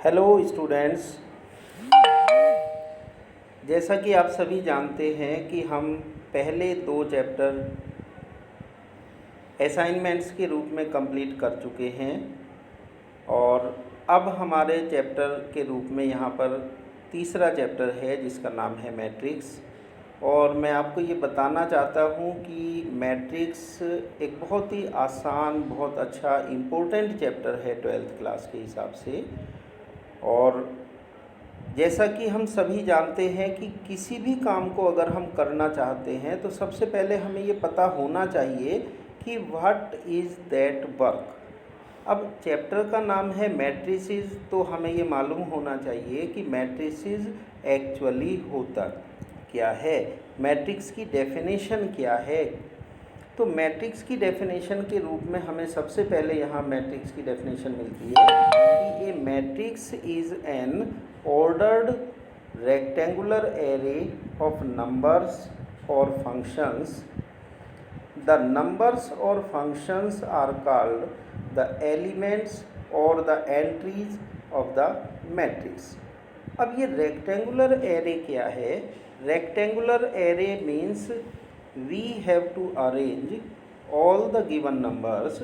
Hello students. जैसा कि आप सभी जानते हैं कि हम पहले 2 चैप्टर असाइनमेंट्स के रूप में कंप्लीट कर चुके हैं और अब हमारे चैप्टर के रूप में यहाँ पर तीसरा चैप्टर है जिसका नाम है मैट्रिक्स। और मैं आपको ये बताना चाहता हूँ कि मैट्रिक्स एक बहुत ही आसान, बहुत अच्छा, इम्पोर्टेंट चैप्टर है 12th क्लास के हिसाब से। और जैसा कि हम सभी जानते हैं कि किसी भी काम को अगर हम करना चाहते हैं तो सबसे पहले हमें ये पता होना चाहिए कि व्हाट इज़ दैट वर्क। अब चैप्टर का नाम है मैट्रिसेस, तो हमें ये मालूम होना चाहिए कि मैट्रिसेस एक्चुअली होता क्या है, मैट्रिक्स की डेफिनेशन क्या है। तो मैट्रिक्स की डेफिनेशन के रूप में हमें सबसे पहले यहाँ मैट्रिक्स की डेफिनेशन मिलती है कि a matrix is an ordered rectangular array of numbers or functions. The numbers or functions are called the elements or the entries of the matrix. अब ये rectangular array क्या है? Rectangular array means we have to arrange all the given numbers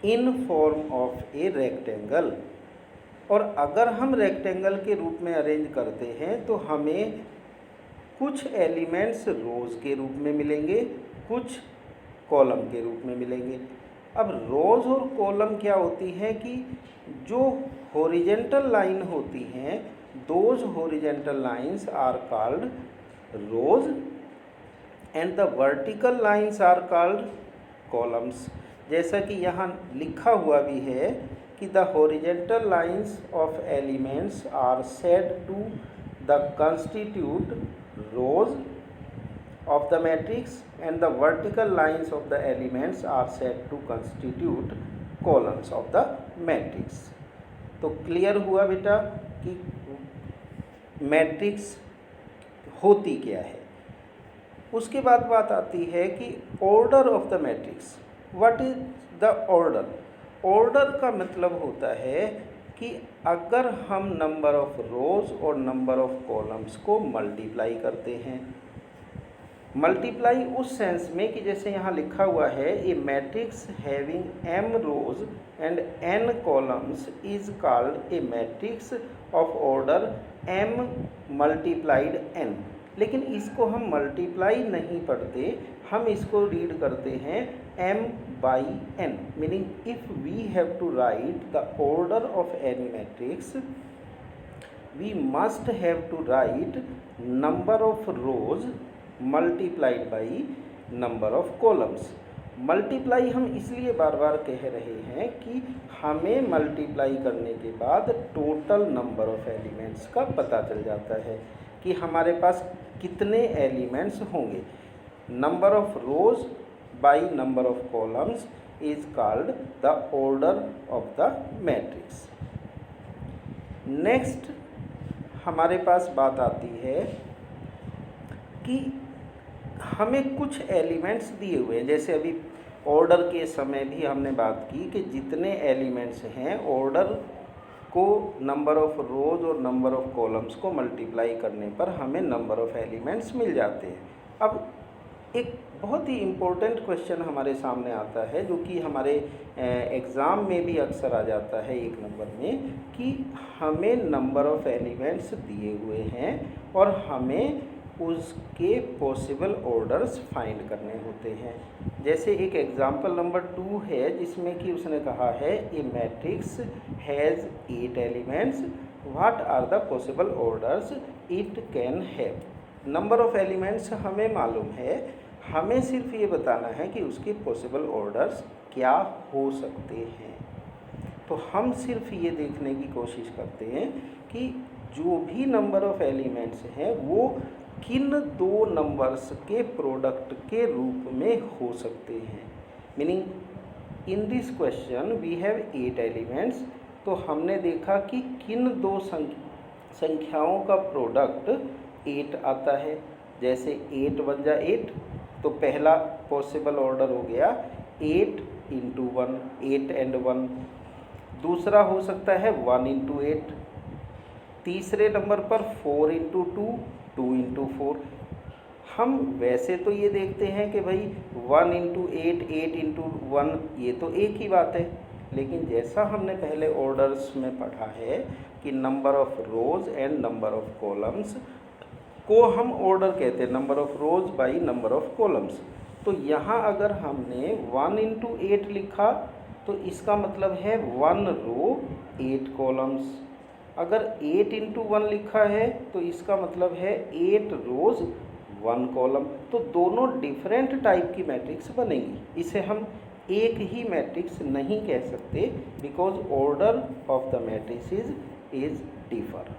in form of a rectangle. और अगर हम rectangle के रूप में अरेंज करते हैं तो हमें कुछ एलिमेंट्स रोज़ के रूप में मिलेंगे, कुछ कॉलम के रूप में मिलेंगे। अब रोज़ और कॉलम क्या होती हैं कि जो हॉरिजेंटल लाइन होती हैं, those horizontal lines are called rows and the vertical lines are called columns. जैसा कि यहाँ लिखा हुआ भी है कि the horizontal lines of elements are said to the constitute rows of the matrix and the vertical lines of the elements are said to constitute columns of the matrix। तो clear हुआ बेटा कि मैट्रिक्स होती क्या है। उसके बाद बात आती है कि order of the matrix. What is the order? Order का मतलब होता है कि अगर हम नंबर ऑफ रोज़ और नंबर ऑफ कॉलम्स को मल्टीप्लाई करते हैं, मल्टीप्लाई उस सेंस में कि जैसे यहाँ लिखा हुआ है a matrix having m rows and n columns is called a matrix of order m multiplied n। लेकिन इसको हम मल्टीप्लाई नहीं पढ़ते, हम इसको रीड करते हैं m by n, meaning if we have to write the order of any matrix, we must have to write number of rows multiplied by number of columns। Multiply हम इसलिए बार बार कह रहे हैं कि हमें मल्टीप्लाई करने के बाद टोटल नंबर ऑफ एलिमेंट्स का पता चल जाता है कि हमारे पास कितने एलिमेंट्स होंगे। Number of rose by number of columns is called the order of the matrix। Next हमारे पास बात आती है कि हमें कुछ एलिमेंट्स दिए हुए हैं। जैसे अभी ऑर्डर के समय भी हमने बात की कि जितने एलिमेंट्स हैं, ऑर्डर को नंबर ऑफ रोज और नंबर ऑफ कॉलम्स को मल्टीप्लाई करने पर हमें नंबर ऑफ एलिमेंट्स मिल जाते हैं। अब एक बहुत ही इम्पोर्टेंट क्वेश्चन हमारे सामने आता है जो कि हमारे एग्ज़ाम में भी अक्सर आ जाता है 1 नंबर में, कि हमें नंबर ऑफ़ एलिमेंट्स दिए हुए हैं और हमें उसके पॉसिबल ऑर्डर्स फाइंड करने होते हैं। जैसे एक एग्जांपल नंबर 2 है जिसमें कि उसने कहा है a matrix has 8 elements, what are the possible orders it can have. Number of elements हमें मालूम है, हमें सिर्फ ये बताना है कि उसके पॉसिबल ऑर्डर्स क्या हो सकते हैं। तो हम सिर्फ ये देखने की कोशिश करते हैं कि जो भी नंबर ऑफ़ एलिमेंट्स हैं वो किन 2 नंबर्स के प्रोडक्ट के रूप में हो सकते हैं। Meaning in this question we have 8 elements, तो हमने देखा कि किन 2 संख्याओं का प्रोडक्ट 8 आता है। जैसे 8 बन जा 8, तो पहला पॉसिबल ऑर्डर हो गया 8 × 1, 8 and 1। दूसरा हो सकता है 1 × 8, तीसरे नंबर पर 4 इंटू 2, 2 इंटू 4। हम वैसे तो ये देखते हैं कि भाई 1 इंटू 8, 8 इंटू 1, ये तो एक ही बात है, लेकिन जैसा हमने पहले ऑर्डर्स में पढ़ा है कि number of rows and number of columns को हम ऑर्डर कहते हैं, number of rows by number of columns. तो यहाँ अगर हमने 1 इंटू 8 लिखा तो इसका मतलब है 1 रो 8 कॉलम्स। अगर 8 इंटू 1 लिखा है तो इसका मतलब है 8 रोज 1 कॉलम। तो दोनों डिफरेंट टाइप की मैट्रिक्स बनेंगी। इसे हम एक ही मैट्रिक्स नहीं कह सकते, because order of the matrices is differ,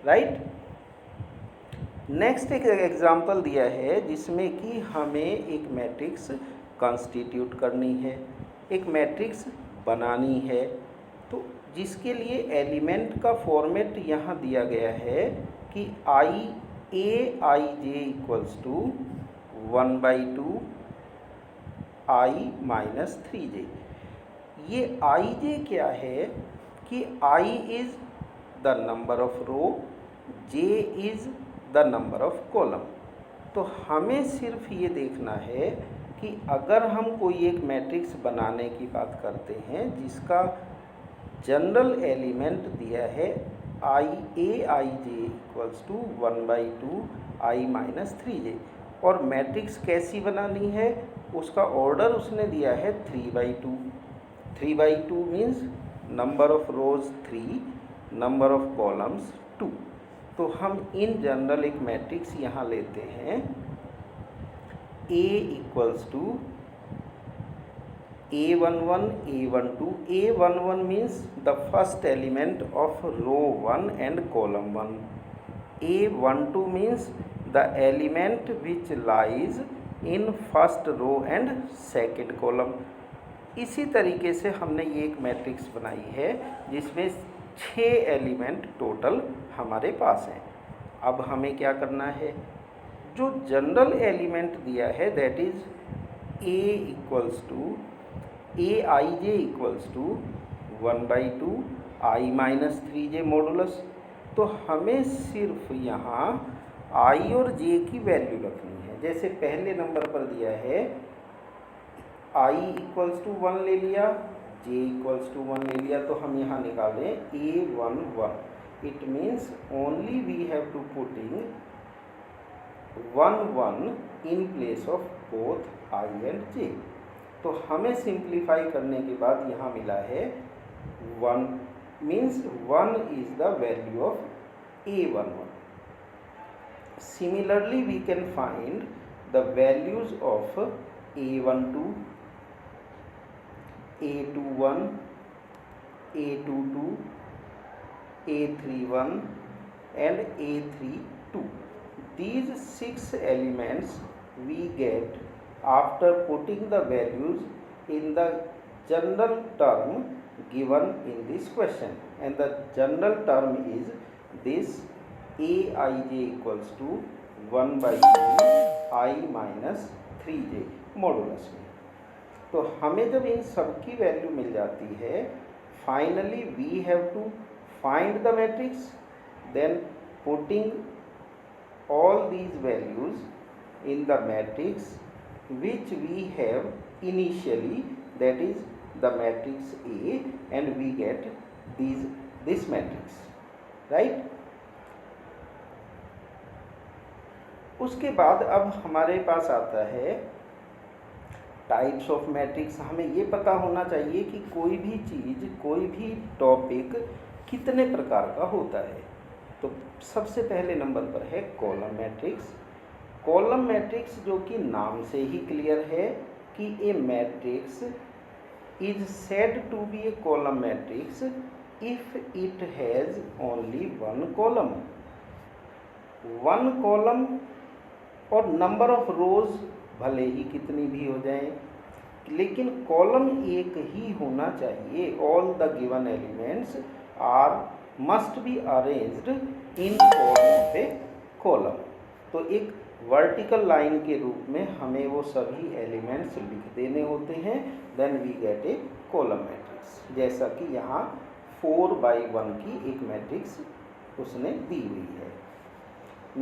right. Next एक एग्जाम्पल दिया है जिसमें कि हमें एक मैट्रिक्स कॉन्स्टिट्यूट करनी है, एक मैट्रिक्स बनानी है। तो जिसके लिए एलिमेंट का फॉर्मेट यहाँ दिया गया है कि ai equals to 1/2 i minus 3j। ये ij क्या है कि i is the number of row, j is the number of column. तो हमें सिर्फ ये देखना है कि अगर हम कोई एक मैट्रिक्स बनाने की बात करते हैं जिसका जनरल एलिमेंट दिया है aij equals to 1/2 i minus 3j, और मैट्रिक्स कैसी बनानी है, उसका ऑर्डर उसने दिया है 3/2। 3/2 means number of rose 3, number of columns 2। तो हम इन जनरल एक मैट्रिक्स यहाँ लेते हैं A equals to A11, A12। A11 means the first element of row 1 and column 1. A12 means the element which lies in first row and second column. इसी तरीके से हमने ये एक मैट्रिक्स बनाई है जिसमें 6 एलिमेंट टोटल हमारे पास हैं। अब हमें क्या करना है, जो जनरल एलिमेंट दिया है that is A equals to aij equals to 1/2 i minus 3j modulus. तो हमें सिर्फ यहाँ i और j की वैल्यू रखनी है। जैसे पहले नंबर पर दिया है i इक्वल्स टू 1 ले लिया, j इक्वल्स टू 1 ले लिया, तो हम यहाँ निकालें a11। It means only we have to putting 1 in place of both i and j। तो हमें सिंप्लीफाई करने के बाद यहाँ मिला है 1, means 1 is the value of A11। Similarly we can find the values of A12, A21, A22, A31 and A32। These 6 elements we get after putting the values in the general term given in this question, and the general term is this aij equals to 1/2 i minus 3j modulus में। तो हमें जब इन सब की value मिल जाती है, finally we have to find the matrix, then putting all these values in the matrix which we have initially, that is the matrix A, and we get this matrix, right। उसके बाद अब हमारे पास आता है types of matrix. हमें ये पता होना चाहिए कि कोई भी चीज़, कोई भी टॉपिक कितने प्रकार का होता है। तो सबसे पहले नंबर पर है कॉलम मैट्रिक्स। कॉलम मैट्रिक्स जो कि नाम से ही क्लियर है कि a matrix is said to be a column matrix if it has only 1 column. 1 column और नंबर ऑफ रोज भले ही कितनी भी हो जाए, लेकिन कॉलम एक ही होना चाहिए। All the given elements are must be arranged in form of a column. तो एक वर्टिकल लाइन के रूप में हमें वो सभी एलिमेंट्स लिख देने होते हैं, then we get a column matrix. जैसा कि यहाँ 4/1 की एक मैट्रिक्स उसने दी हुई है।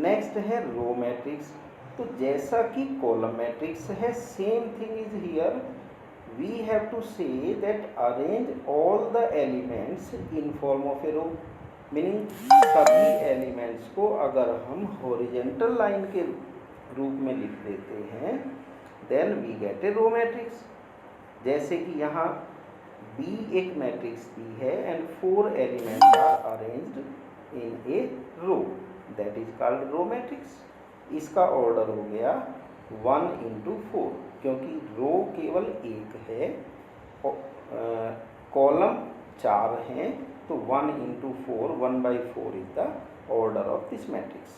नेक्स्ट है रो मैट्रिक्स। तो जैसा कि कॉलम मैट्रिक्स है, same thing is here, we have to say that arrange all the elements in form of a row, meaning सभी एलिमेंट्स को अगर हम हॉरिजेंटल लाइन के रूप में लिख देते हैं then we get a row matrix. जैसे कि यहाँ B एक मैट्रिक्स दी है and 4 elements are arranged in a row, that is called row matrix. इसका ऑर्डर हो गया 1 into 4, क्योंकि रो केवल एक है, कॉलम 4 हैं, तो 1 into 4, 1/4 is the order of this matrix.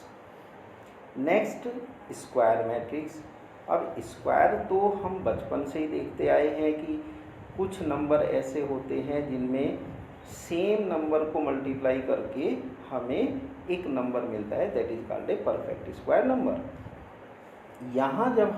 Next square matrix. अब स्क्वायर तो हम बचपन से ही देखते आए हैं कि कुछ नंबर ऐसे होते हैं जिनमें सेम नंबर को मल्टीप्लाई करके हमें एक नंबर मिलता है, that is called a perfect square number. यहाँ जब